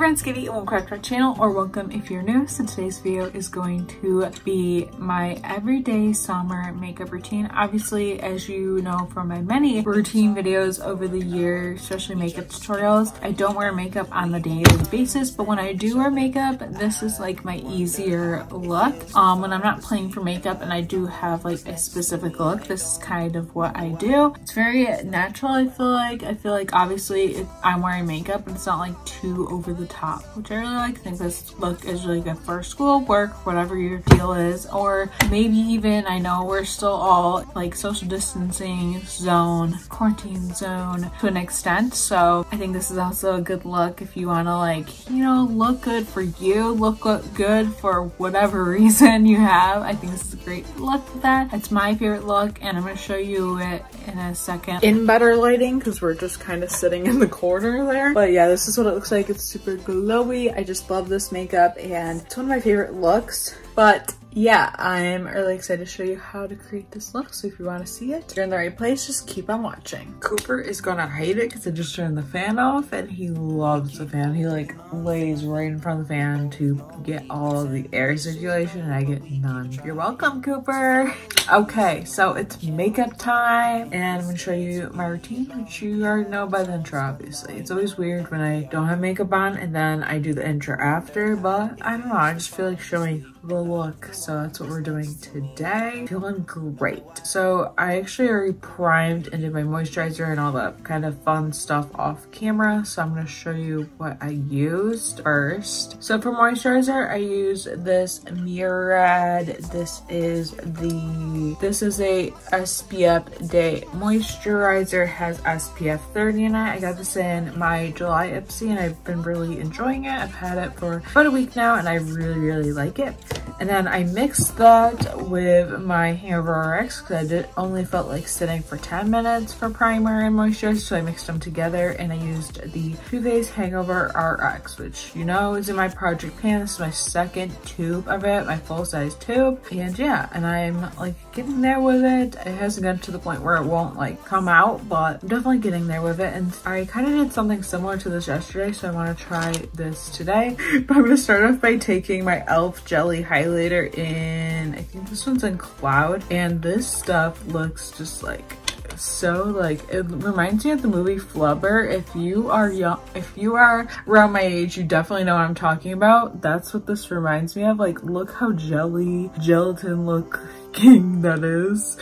friends, Katie, and welcome back to our channel, or welcome if you're new. So today's video is going to be my everyday summer makeup routine. Obviously, as you know from my many routine videos over the years, especially makeup tutorials, I don't wear makeup on a daily basis, but when I do wear makeup, this is like my easier look. When I'm not playing for makeup and I do have like a specific look, this is kind of what I do. It's very natural, I feel like obviously if I'm wearing makeup, but it's not like too over the top, which I really like. I think this look is really good for school, work, whatever your deal is, or maybe even, I know we're still all like social distancing zone, quarantine zone to an extent, so I think this is also a good look if you want to, like, you know, look good for you, look good for whatever reason you have. I think this is a great look for that. It's my favorite look, and I'm going to show you it in a second in better lighting because we're just kind of sitting in the corner there. But yeah, this is what it looks like. It's super glowy. I just love this makeup and it's one of my favorite looks. But yeah, I'm really excited to show you how to create this look. So if you want to see it, you're in the right place. Just keep on watching. Cooper is gonna hate it because I just turned the fan off and he loves the fan. He like lays right in front of the fan to get all of the air circulation and I get none. You're welcome, Cooper. Okay, so it's makeup time and I'm gonna show you my routine, which you already know by the intro, obviously. It's always weird when I don't have makeup on and then I do the intro after, but I don't know, I just feel like showing the look. So that's what we're doing today. Feeling great. So I actually already primed and did my moisturizer and all that kind of fun stuff off camera. So I'm going to show you what I used first. So for moisturizer, I use this Murad. This is a SPF day moisturizer, has SPF 30 in it. I got this in my July Ipsy and I've been really enjoying it. I've had it for about a week now and I really like it. And then I mixed that with my hangover RX because I only felt like sitting for 10 minutes for primer and moisturizer, so I mixed them together and I used the Too Faced Hangover RX, which you know is in my project pan. This is my second tube of it, my full size tube. And yeah, and I'm like getting there with it. It hasn't gotten to the point where it won't like come out, but I'm definitely getting there with it. And I kind of did something similar to this yesterday, so I want to try this today. But I'm going to start off by taking my e.l.f. Jelly Highlighter in, I think this one's in Cloud, and this stuff looks just like so, like, it reminds me of the movie Flubber. If you are young, if you are around my age, you definitely know what I'm talking about. That's what this reminds me of. Like, look how gelatin looking that is.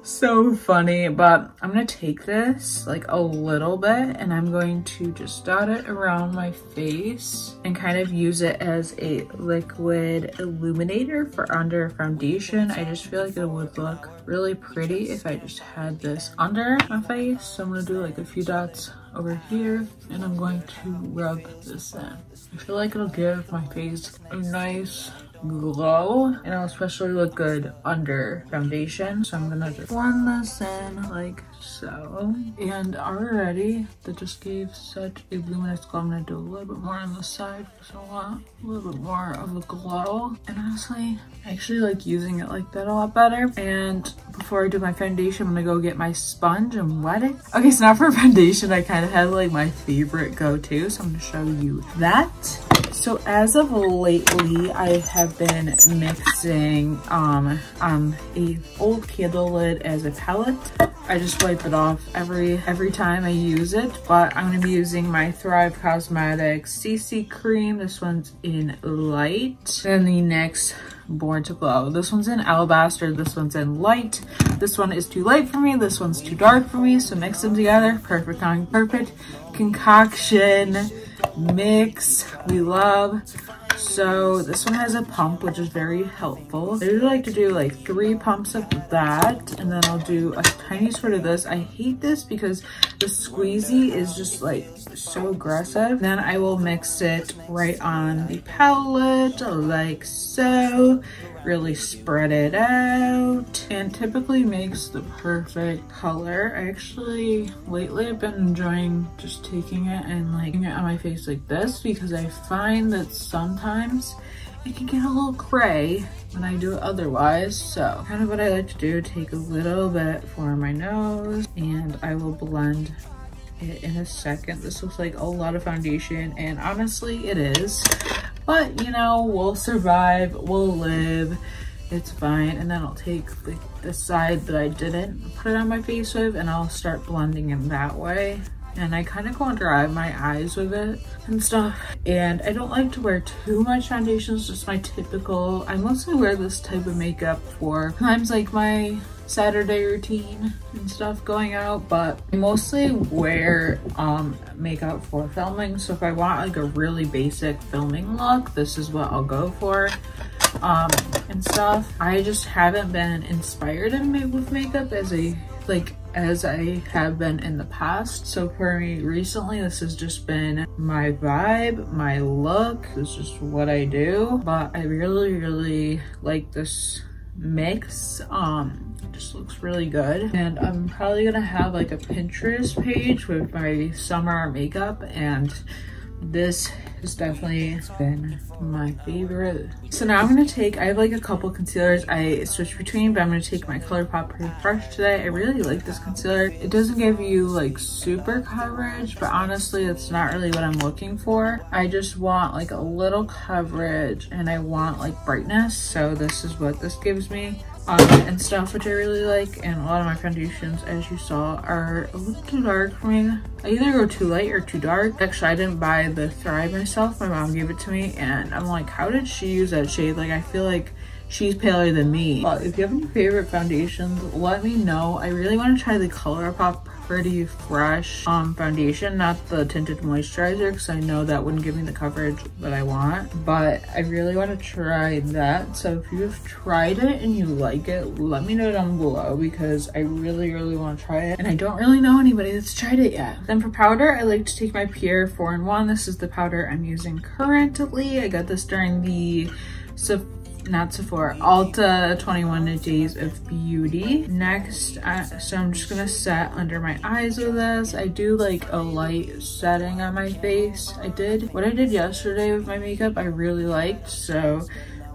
So funny. But I'm gonna take this like a little bit and I'm going to just dot it around my face and kind of use it as a liquid illuminator for under foundation. I just feel like it would look really pretty if I just had this under my face. So I'm gonna do like a few dots over here and I'm going to rub this in. I feel like it'll give my face a nice glow and it'll especially look good under foundation. So I'm gonna just blend this in like so, and already that just gave such a luminous glow. I'm gonna do a little bit more on the side because I want a little bit more of a glow, and honestly I actually like using it like that a lot better. And before I do my foundation, I'm gonna go get my sponge and wet it. Okay, so now for foundation, I kind of had like my favorite go-to, so I'm gonna show you that. So as of lately, I have been mixing a old candle lid as a palette. I just wipe it off every time I use it, but I'm gonna be using my Thrive Cosmetics CC cream. This one's in light, and the NYX Born to Glow. This one's in alabaster, this one's in light. This one is too light for me, this one's too dark for me, so mix them together. Perfect concoction mix we love. So this one has a pump, which is very helpful. I usually like to do like 3 pumps of that, and then I'll do a tiny squirt of this. I hate this because the squeezy is just like so aggressive. Then I will mix it right on the palette like so. Really spread it out and typically makes the perfect color. I actually lately I've been enjoying just taking it and like putting it on my face like this because I find that sometimes it can get a little gray when I do it otherwise. So kind of what I like to do, take a little bit for my nose and I will blend it in a second. This looks like a lot of foundation, and honestly it is, but you know, we'll survive, we'll live, it's fine. And then I'll take the side that I didn't put it on my face with, and I'll start blending in that way. And I kind of go and dry my eyes with it and stuff. And I don't like to wear too much foundation. It's just my typical, I mostly wear this type of makeup for times like my Saturday routine and stuff going out, but I mostly wear makeup for filming. So if I want like a really basic filming look, this is what I'll go for. And stuff. I just haven't been inspired with makeup as I have been in the past. So for me recently, this has just been my vibe, my look. This is just what I do. But I really like this mix. It just looks really good. And I'm probably gonna have like a Pinterest page with my summer makeup, and this has definitely been my favorite. So now I'm gonna take, I have like a couple concealers I switch between, but I'm gonna take my ColourPop Pretty Fresh today. I really like this concealer. It doesn't give you like super coverage, but honestly, it's not really what I'm looking for. I just want like a little coverage, and I want like brightness. So this is what this gives me. And stuff, which I really like. And a lot of my foundations, as you saw, are a little too dark for me. I either go too light or too dark. Actually, I didn't buy the Thrive myself. My mom gave it to me, and I'm like, how did she use that shade? Like, I feel like she's paler than me. But if you have any favorite foundations, let me know. I really want to try the ColourPop Pretty Fresh foundation, not the tinted moisturizer, because I know that wouldn't give me the coverage that I want, but I really want to try that. So if you've tried it and you like it, let me know down below, because I really want to try it, and I don't really know anybody that's tried it yet. Then for powder, I like to take my Pierre 4-in-1. This is the powder I'm using currently. I got this during the Ulta 21 Days of Beauty. Next, so I'm just gonna set under my eyes with this. I do like a light setting on my face. What I did yesterday with my makeup, I really liked, so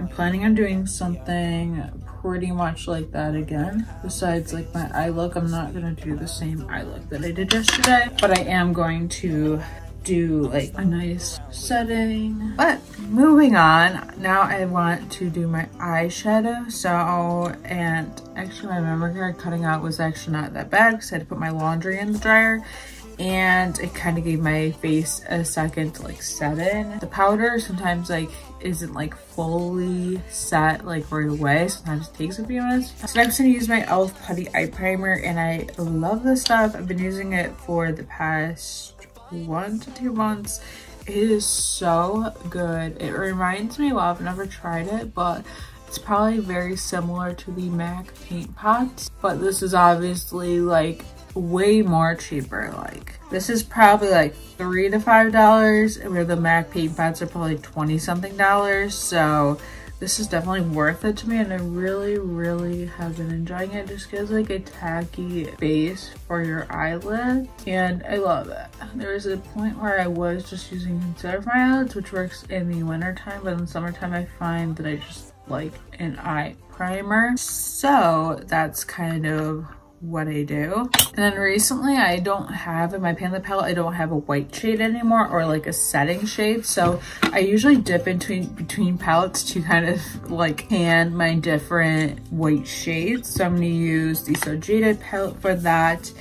I'm planning on doing something pretty much like that again. Besides like my eye look, I'm not gonna do the same eye look that I did yesterday, but I am going to do like a nice setting. But moving on, now I want to do my eyeshadow. And actually my memory card cutting out was actually not that bad, because I had to put my laundry in the dryer, and it kind of gave my face a second to like set in. The powder sometimes like isn't like fully set like right away. Sometimes it takes a few minutes. So next I'm gonna use my e.l.f. Putty Eye Primer, and I love this stuff. I've been using it for the past 1 to 2 months. It is so good. It reminds me, well, I've never tried it, but it's probably very similar to the MAC paint pots, but this is obviously like way more cheaper. Like this is probably like $3 to $5, where the MAC paint pots are probably 20 something dollars. So this is definitely worth it to me, and I really have been enjoying it. Just gives like a tacky base for your eyelids, and I love it. There was a point where I was just using concealer for my eyelids, which works in the winter time, but in the summertime I find that I just like an eye primer. So that's kind of what I do. And then recently I don't have, in my Panda palette, I don't have a white shade anymore, or like a setting shade. So I usually dip between palettes to kind of like pan my different white shades. So I'm gonna use the So Jaded palette for that.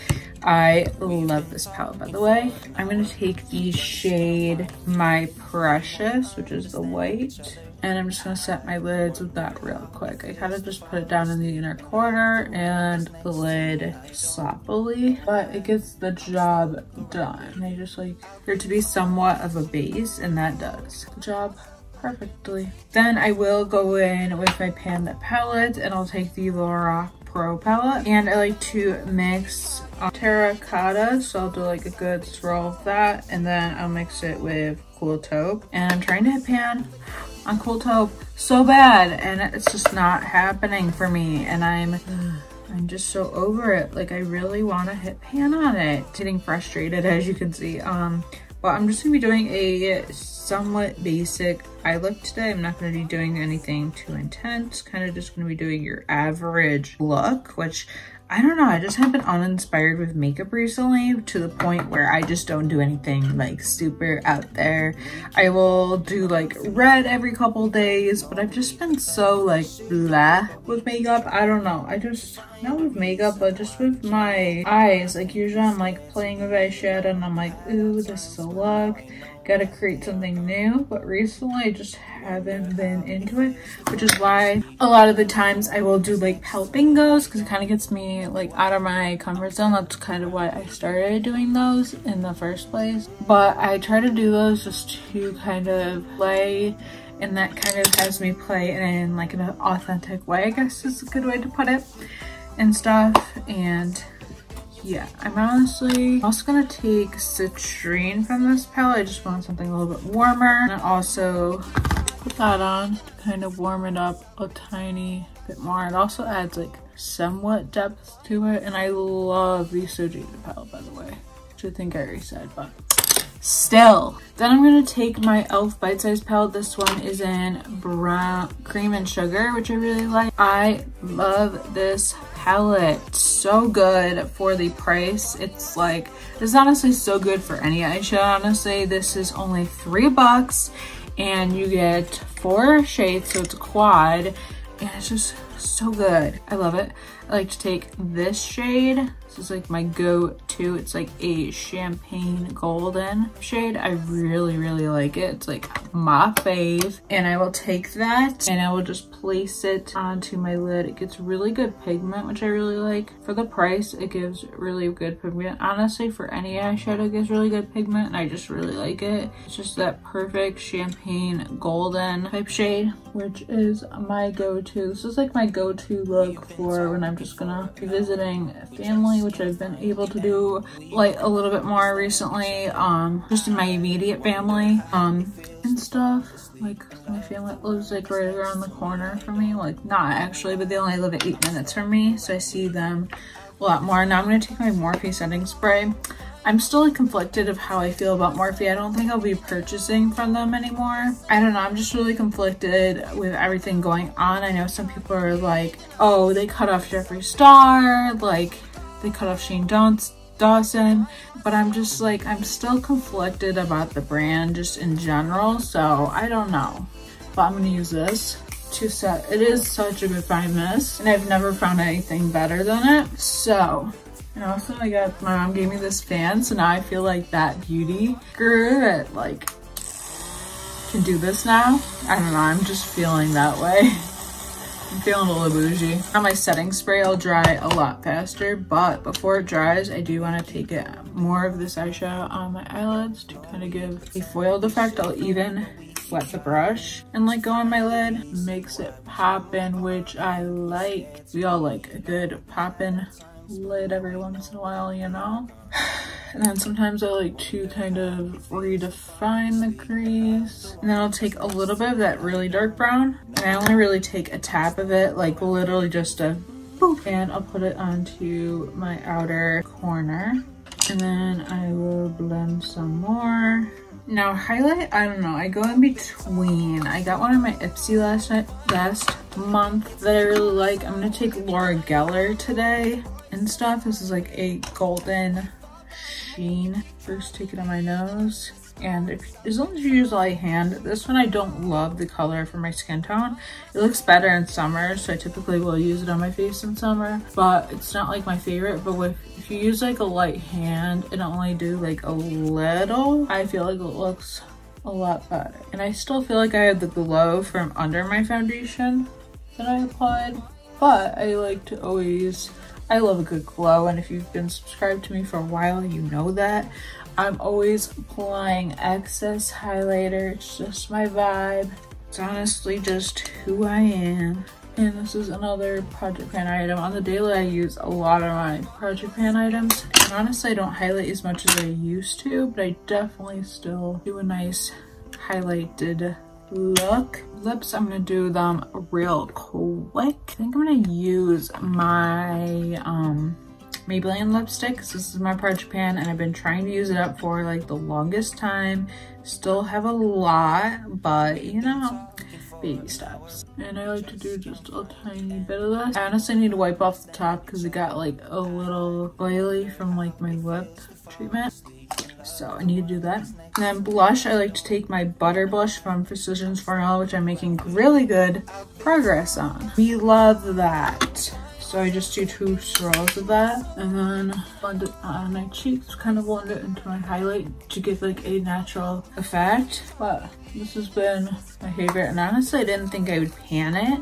I love this palette, by the way. I'm gonna take the shade My Precious, which is the white, and I'm just gonna set my lids with that real quick. I kind of just put it down in the inner corner and the lid sloppily, but it gets the job done. I just like there to be somewhat of a base, and that does the job perfectly. Then I will go in with my Panda palette, and I'll take the lorac Pro palette, and I like to mix terracotta, so I'll do like a good swirl of that, and then I'll mix it with Cool Taupe. And I'm trying to hit pan on Cool Taupe so bad, and it's just not happening for me, and I'm just so over it. Like I really want to hit pan on it. It's getting frustrated, as you can see. But I'm just gonna be doing a somewhat basic eye look today. I'm not going to be doing anything too intense, kind of just going to be doing your average look, which I don't know, I just have been uninspired with makeup recently to the point where I just don't do anything like super out there. I will do like red every couple days, but I've just been so like blah with makeup. I don't know, I just, not with makeup, but just with my eyes. Like usually I'm like playing with eyeshadow and I'm like, ooh, this is a look. Gotta create something new, but recently I just haven't been into it, which is why a lot of the times I will do like palette bingos because it kind of gets me like out of my comfort zone. That's kind of why I started doing those in the first place, but I try to do those just to kind of play, and that kind of has me play in like an authentic way, I guess is a good way to put it, and stuff. And yeah, I'm honestly also gonna take Citrine from this palette. I just want something a little bit warmer, and also put that on to kind of warm it up a tiny bit more. It also adds like somewhat depth to it, and I love the Soji palette, by the way, which I think I already said, but still. Then I'm gonna take my e.l.f. Bite Size palette. This one is in brown cream and sugar, which I really like. I love this palette. It's so good for the price. It's like, it's honestly so good for any eyeshadow. Honestly, this is only $3 and you get 4 shades, so it's a quad, and it's just so good. I love it. I like to take this shade. This is like my go-to. It's like a champagne golden shade. I really, really like it. It's like my fave. And I will take that and I will just place it onto my lid. It gets really good pigment, which I really like. For the price, it gives really good pigment. Honestly, for any eyeshadow, it gives really good pigment, and I just really like it. It's just that perfect champagne golden type shade, which is my go-to. This is like my go-to look for when I'm just gonna be visiting family, which I've been able to do like a little bit more recently, just in my immediate family and stuff. Like my family lives like right around the corner from me, like not actually, but they only live at 8 minutes from me, so I see them a lot more. Now I'm gonna take my Morphe setting spray. I'm still like conflicted of how I feel about Morphe. I don't think I'll be purchasing from them anymore. I don't know, I'm just really conflicted with everything going on. I know some people are like, oh, they cut off Jeffree Star, like they cut off Shane Dawson, but I'm just like, I'm still conflicted about the brand just in general, so I don't know. But I'm gonna use this to set. It is such a good fine mist, and I've never found anything better than it. So, and also I got, my mom gave me this fan, so now I feel like that beauty guru that like can do this now. I don't know, I'm just feeling that way. I'm feeling a little bougie. Now my setting spray will dry a lot faster, but before it dries, I do want to take it more of this eyeshadow on my eyelids to kind of give a foiled effect. I'll even wet the brush and like go on my lid. Makes it poppin', which I like. We all like a good poppin' lid every once in a while, you know? And then sometimes I like to kind of redefine the crease. And then I'll take a little bit of that really dark brown. And I only really take a tap of it, like literally just a boop. And I'll put it onto my outer corner. And then I will blend some more. Now highlight, I don't know, I go in between. I got one of my Ipsy last month that I really like. I'm gonna take Laura Gellar today and stuff. This is like a golden sheen. First take it on my nose, and as long as you use light hand. This one I don't love the color for my skin tone. It looks better in summer, so I typically will use it on my face in summer, but it's not like my favorite. But if you use like a light hand and only do like a little, I feel like it looks a lot better. And I still feel like I have the glow from under my foundation that I applied, but I like to always, I love a good glow, and if you've been subscribed to me for a while, you know that. I'm always applying excess highlighter. It's just my vibe. It's honestly just who I am. And this is another project pan item. On the daily, I use a lot of my project pan items. And honestly, I don't highlight as much as I used to, but I definitely still do a nice highlighted look. Lips, I'm gonna do them real quick. I think I'm gonna use my Maybelline lipstick, because this is my project pan and I've been trying to use it up for like the longest time. Still have a lot, but you know, baby steps. And I like to do just a tiny bit of this. I honestly need to wipe off the top because it got like a little oily from like my lip treatment. So I need to do that. And then blush, I like to take my butter blush from Precision's Formula, which I'm making really good progress on. We love that. So I just do 2 swirls of that and then blend it on my cheeks, kind of blend it into my highlight to give like a natural effect. But this has been my favorite, and honestly I didn't think I would pan it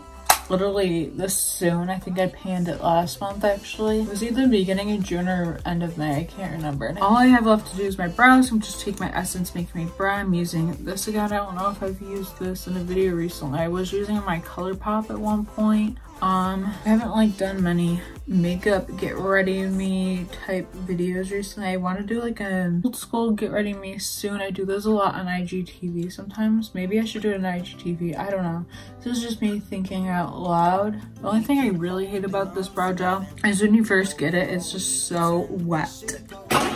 literally this soon. I think I panned it last month actually. It was either beginning of June or end of May, I can't remember. And all I have left to do is my brows. So I'm just take my Essence Make Me Brow. I'm using this again. I don't know if I've used this in a video recently. I was using my ColourPop at one point. I haven't like done many makeup get ready me type videos recently. I want to do like a old school get ready me soon. I do those a lot on IGTV sometimes. Maybe I should do it on IGTV. I don't know. This is just me thinking out loud. The only thing I really hate about this brow gel is when you first get it, it's just so wet.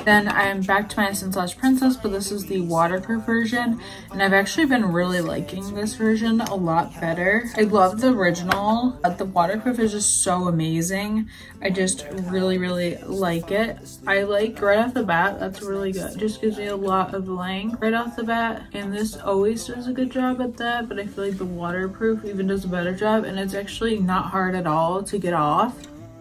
Then I'm back to my Essence Lash Princess, but this is the waterproof version, and I've actually been really liking this version a lot better. I love the original, but the waterproof is just so amazing. I just really like it. I like right off the bat, that's really good. Just gives me a lot of length right off the bat, and this always does a good job at that, but I feel like the waterproof even does a better job, and it's actually not hard at all to get off,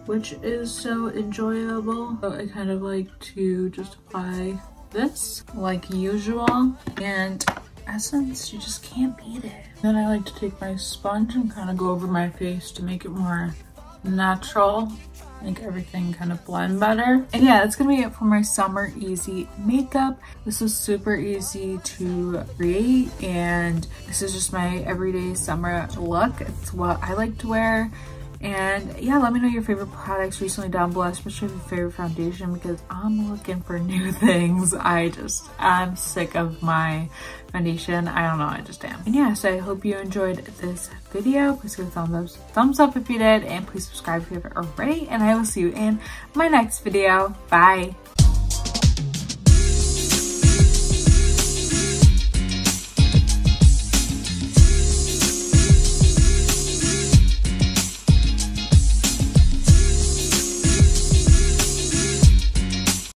which is so enjoyable. So I kind of like to just apply this like usual, and Essence, you just can't beat it. Then I like to take my sponge and kind of go over my face to make it more natural, make everything kind of blend better. And yeah, that's gonna be it for my summer easy makeup. This is super easy to create, and this is just my everyday summer look. It's what I like to wear. And yeah, let me know your favorite products recently down below, especially your favorite foundation, because I'm looking for new things. I'm sick of my foundation. I don't know, I just am. And yeah, so I hope you enjoyed this video. Please give a thumbs up if you did, and please subscribe if you haven't already, and I will see you in my next video. Bye.